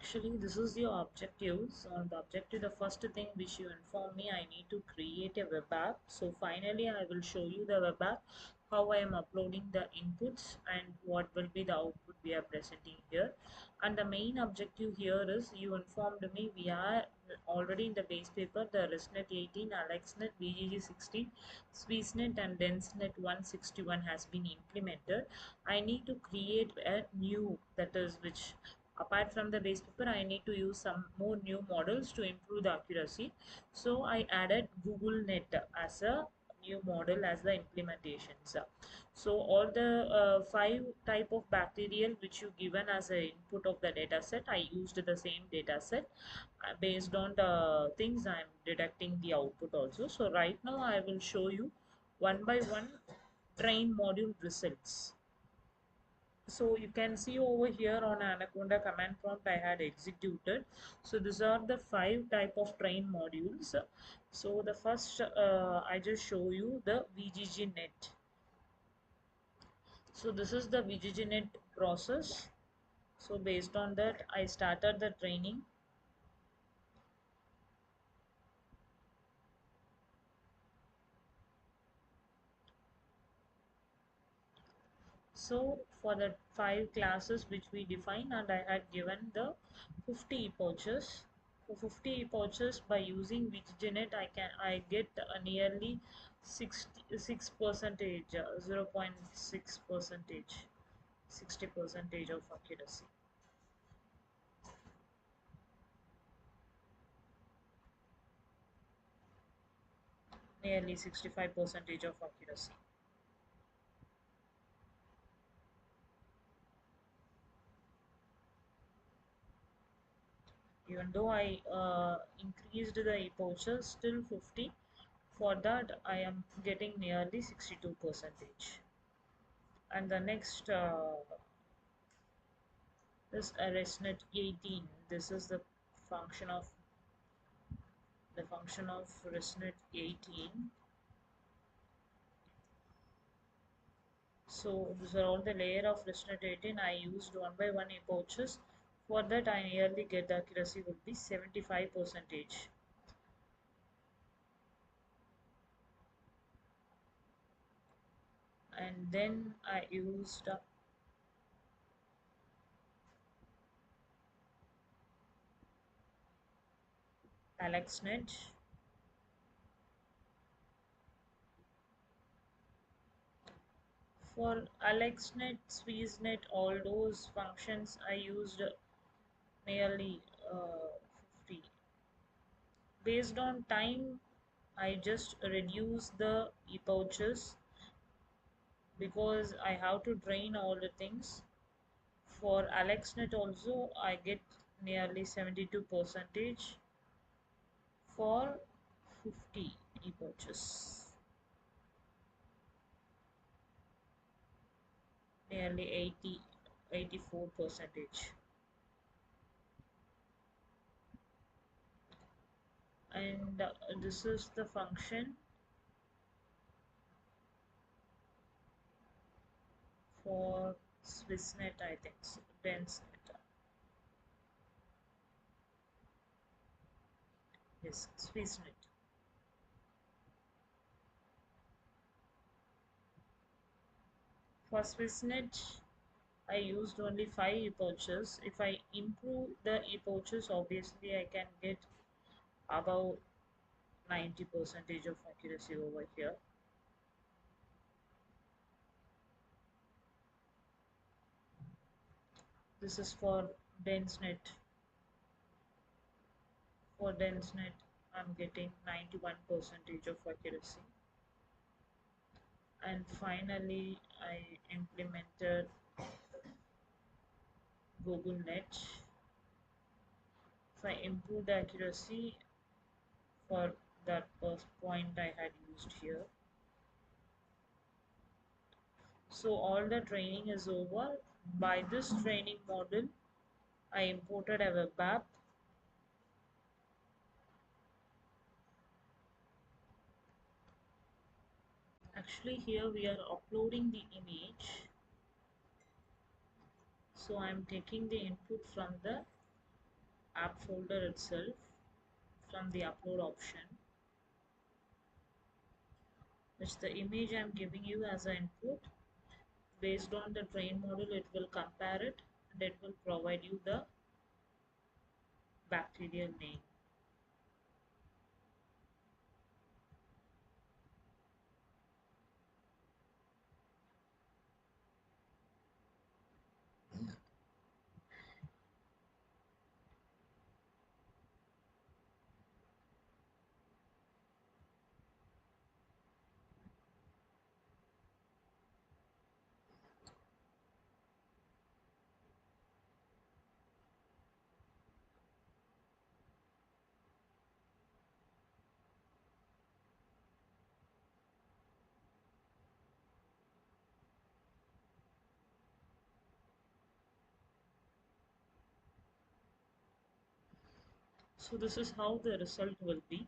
Actually, this is your objective. So the objective, the first thing which you inform me, I need to create a web app. So finally, I will show you the web app, how I am uploading the inputs and what will be the output we are presenting here. And the main objective here is you informed me we are already in the base paper, the ResNet 18, AlexNet, VGG 16, SwissNet and DenseNet 161 has been implemented. I need to create a new, that is which apart from the base paper, I need to use some more new models to improve the accuracy. So I added Google Net as a new model as the implementations. So all the five type of bacterial which you given as a input of the data set, I used the same data set. Based on the things I'm deducting the output also. So right now I will show you one by one train module results. So you can see over here on Anaconda command prompt I had executed. So these are the five type of train modules. So the first I just show you the VGG net. So this is the VGG net process. So based on that I started the training. So for the five classes which we define, and I had given the 50 pouches. For 50 pouches by using Wixgenet, I get nearly 66 percentage, 0.6 percentage, 60 percentage of accuracy. Nearly 65 percentage of accuracy. Even though I increased the pouches still 50, for that I am getting nearly 62 percentage. And the next is ResNet 18. This is the function of ResNet 18. So these are all the layer of ResNet 18. I used one by one approaches. For that I nearly get the accuracy would be 75 percentage. And then I used AlexNet. For AlexNet, SwissNet, all those functions I used nearly 50. Based on time, I just reduce the pouches because I have to drain all the things. For AlexNet also, I get nearly 72 percentage for 50 pouches, nearly 84 percentage. And this is the function for SwissNet, I think, so, DenseNet. Yes, SwissNet. For SwissNet, I used only 5 pouches. If I improve the pouches, obviously I can get about 90 percentage of accuracy over here. This is for DenseNet. For DenseNet, I'm getting 91 percentage of accuracy. And finally, I implemented Google Net. If I improve the accuracy for that first point I had used here. So all the training is over. By this training model, I imported a web app. Actually, here we are uploading the image. So I'm taking the input from the app folder itself from the upload option, which the image I'm giving you as an input. Based on the train model, it will compare it and it will provide you the bacterial name. So this is how the result will be.